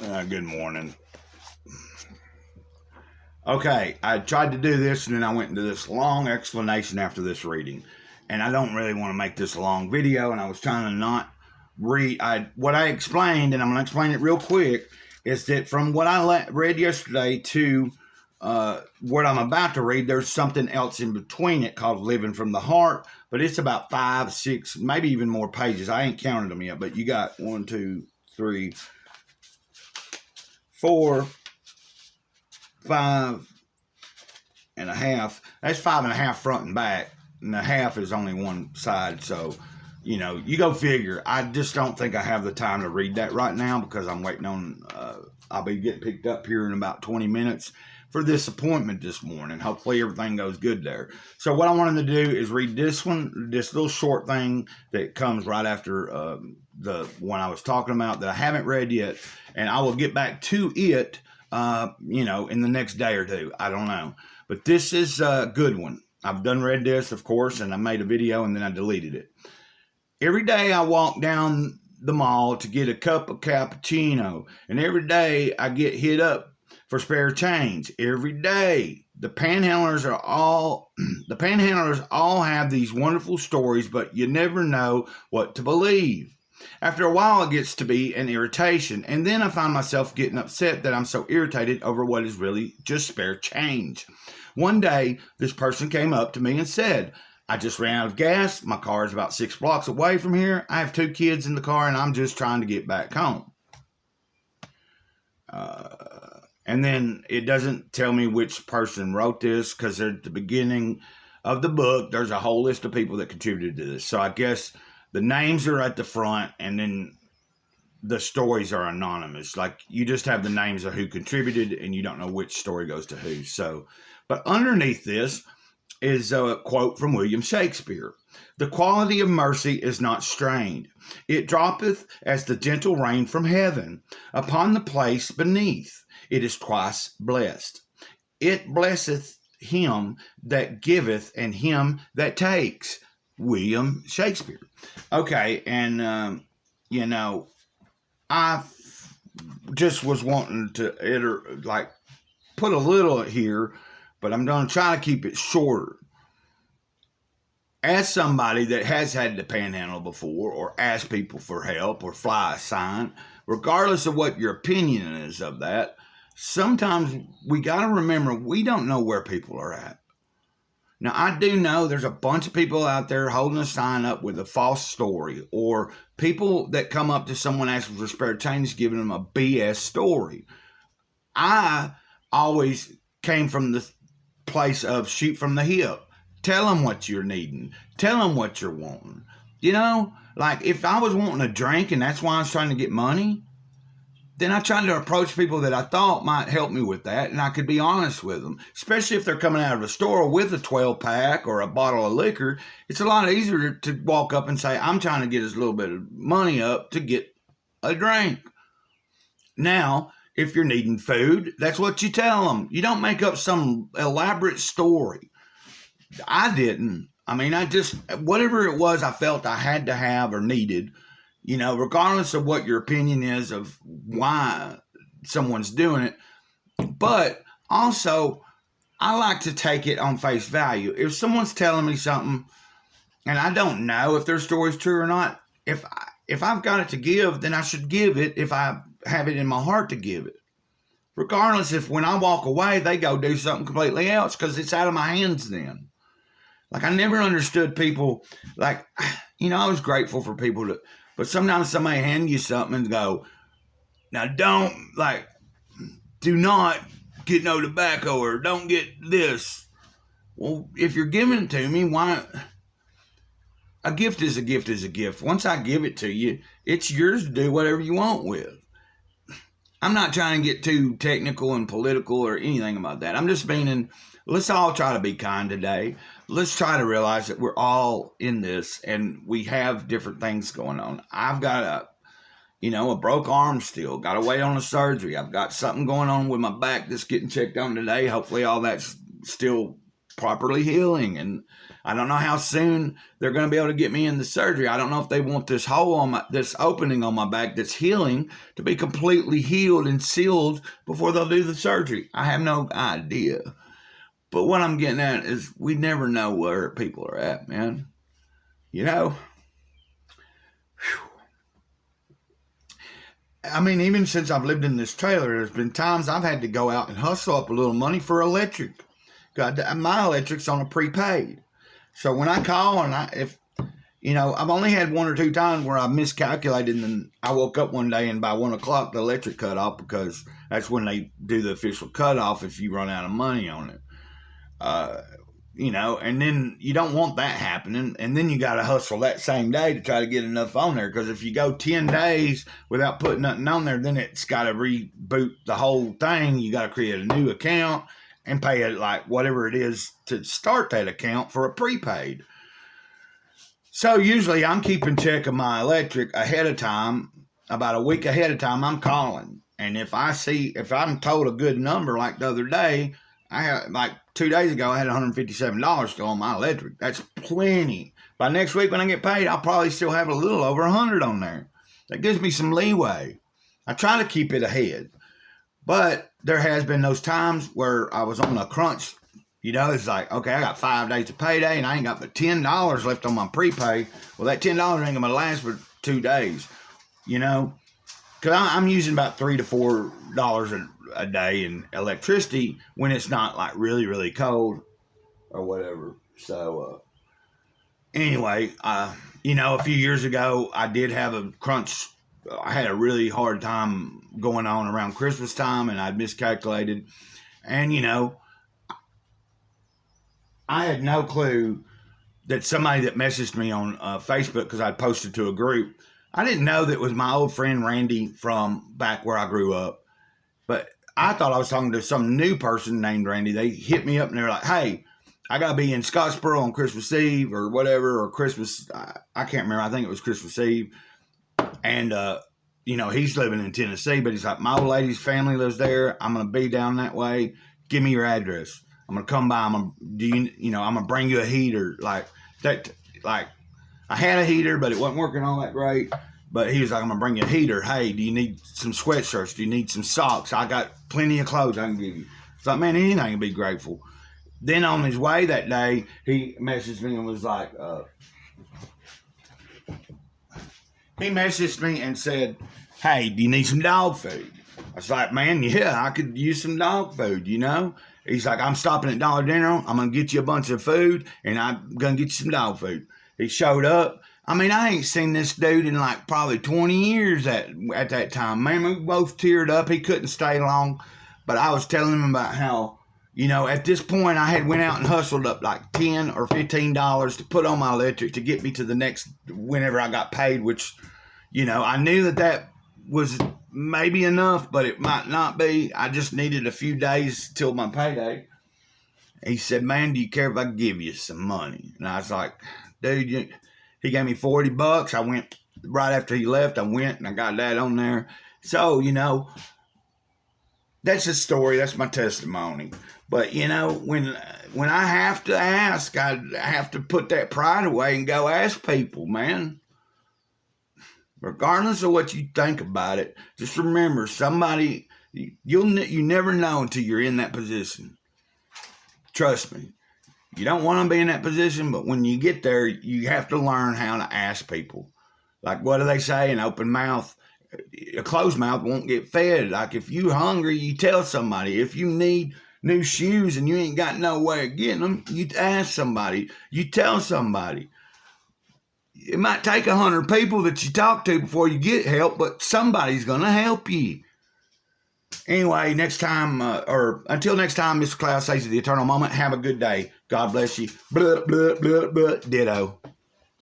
Good morning. Okay, I tried to do this and then I went into this long explanation after this reading. And I don't really want to make this a long video, and I was trying to not read. What I explained, and I'm going to explain it real quick, is that from what I read yesterday to what I'm about to read, there's something else in between it called Living from the Heart, but it's about 5, 6, maybe even more pages. I ain't counted them yet, but you got 1, 2, 3, 4, 5 and a half. That's 5 and a half front and back, and the half is only one side. So, you go figure. I just don't think I have the time to read that right now because I'm waiting on. I'll be getting picked up here in about 20 minutes for this appointment this morning. Hopefully everything goes good there. So what I wanted to do is read this little short thing that comes right after the one I was talking about that I haven't read yet, and I will get back to it. In the next day or two. I don't know. But this is a good one. I've done read this, of course, and I made a video and then I deleted it. Every day I walk down the mall to get a cup of cappuccino, and every day I get hit up for spare change. Every day. The panhandlers all have these wonderful stories, but you never know what to believe. After a while, it gets to be an irritation, and then I find myself getting upset that I'm so irritated over what is really just spare change. One day, this person came up to me and said, I just ran out of gas. My car is about 6 blocks away from here. I have 2 kids in the car, and I'm just trying to get back home. And then it doesn't tell me which person wrote this because at the beginning of the book, there's a whole list of people that contributed to this. So I guess the names are at the front, and then the stories are anonymous. Like, you just have the names of who contributed, and you don't know which story goes to who. So, but underneath this is a quote from William Shakespeare. The quality of mercy is not strained. It droppeth as the gentle rain from heaven upon the place beneath. It is twice blessed. It blesseth him that giveth and him that takes. William Shakespeare. Okay, and, I just was wanting to put a little here, but I'm going to try to keep it shorter. As somebody that has had to panhandle before or ask people for help or fly a sign, regardless of what your opinion is of that, sometimes we got to remember we don't know where people are at. Now, I do know there's a bunch of people out there holding a sign up with a false story, or people that come up to someone asking for spare change giving them a BS story. I always came from the place of shoot from the hip. Tell them what you're needing. Tell them what you're wanting. Like if I was wanting a drink and that's why I was trying to get money, then I tried to approach people that I thought might help me with that, and I could be honest with them, especially if they're coming out of a store with a 12-pack or a bottle of liquor. It's a lot easier to walk up and say, I'm trying to get us a little bit of money up to get a drink. Now, if you're needing food, that's what you tell them. You don't make up some elaborate story. I didn't. I just, whatever it was I felt I had to have or needed, regardless of what your opinion is of why someone's doing it. But also, I like to take it on face value. If someone's telling me something and I don't know if their story's true or not, if I've got it to give, then I should give it if I have it in my heart to give it. Regardless if when I walk away, they go do something completely else because it's out of my hands then. Like, I never understood people, I was grateful for people but sometimes somebody hand you something and go, now do not get no tobacco or don't get this. Well, if you're giving it to me, why? A gift is a gift is a gift. Once I give it to you, it's yours to do whatever you want with. I'm not trying to get too technical and political or anything about that. I'm just meaning, let's all try to be kind today. Let's try to realize that we're all in this and we have different things going on. I've got a broke arm still, got to wait on a surgery. I've got something going on with my back that's getting checked on today. Hopefully all that's still properly healing. And I don't know how soon they're going to be able to get me in the surgery. I don't know if they want this hole on this opening on my back that's healing to be completely healed and sealed before they'll do the surgery. I have no idea. But what I'm getting at is we never know where people are at, man. You know? Whew. I mean, even since I've lived in this trailer, there's been times I've had to go out and hustle up a little money for electric. My electric's on a prepaid. So when I call and I've only had one or two times where I miscalculated and then I woke up one day and by 1 o'clock the electric cut off, because that's when they do the official cutoff if you run out of money on it. And then you don't want that happening. And then you got to hustle that same day to try to get enough on there. Because if you go 10 days without putting nothing on there, then it's got to reboot the whole thing. You got to create a new account and pay it like whatever it is to start that account for a prepaid. So usually I'm keeping check of my electric ahead of time. About a week ahead of time, I'm calling. And if I'm told a good number, like the other day, I had, like 2 days ago, I had $157 still on my electric. That's plenty. By next week when I get paid, I'll probably still have a little over 100 on there. That gives me some leeway. I try to keep it ahead. But there has been those times where I was on a crunch. It's like, okay, I got 5 days of payday and I ain't got but $10 left on my prepay. Well, that $10 ain't going to last for 2 days, because I'm using about $3 to $4 a day in electricity when it's not like really, really cold or whatever. So, anyway, a few years ago, I did have a crunch. I had a really hard time going on around Christmas time and I'd miscalculated. And, I had no clue that somebody that messaged me on Facebook, because I'd posted to a group, I didn't know that it was my old friend Randy from back where I grew up. But I thought I was talking to some new person named Randy. They hit me up and they were like, hey, I got to be in Scottsboro on Christmas Eve or whatever, or Christmas. I can't remember. I think it was Christmas Eve. And, he's living in Tennessee, but he's like, my old lady's family lives there. I'm going to be down that way. Give me your address. I'm going to come by. I'm going to bring you a heater. Like that, I had a heater, but it wasn't working all that great. But he was like, I'm going to bring you a heater. Hey, do you need some sweatshirts? Do you need some socks? I got plenty of clothes I can give you. It's like, man, anything would be grateful. Then on his way that day, he messaged me and was like, he messaged me and said, hey, do you need some dog food? I was like, man, yeah, I could use some dog food, He's like, I'm stopping at Dollar General. I'm going to get you a bunch of food, and I'm going to get you some dog food. He showed up. I mean, I ain't seen this dude in like probably 20 years at that time. Man, we both teared up. He couldn't stay long. But I was telling him about how, at this point I had went out and hustled up like $10 or $15 to put on my electric to get me to the next, whenever I got paid, which, I knew that was maybe enough, but it might not be. I just needed a few days till my payday. He said, man, do you care if I give you some money? And I was like, dude, he gave me $40. I went right after he left. I went and I got that on there. So, that's a story. That's my testimony. But, when I have to ask, I have to put that pride away and go ask people, man. Regardless of what you think about it, just remember, somebody, you never know until you're in that position. Trust me. You don't want to be in that position, but when you get there, you have to learn how to ask people. Like, what do they say? An open mouth, a closed mouth won't get fed. Like, if you're hungry, you tell somebody. If you need new shoes and you ain't got no way of getting them, you ask somebody. You tell somebody. It might take 100 people that you talk to before you get help, but somebody's going to help you. Anyway, next time, or until next time, Mr. Cloud says the eternal moment, have a good day. God bless you. Blah, blah, blah, blah. Ditto.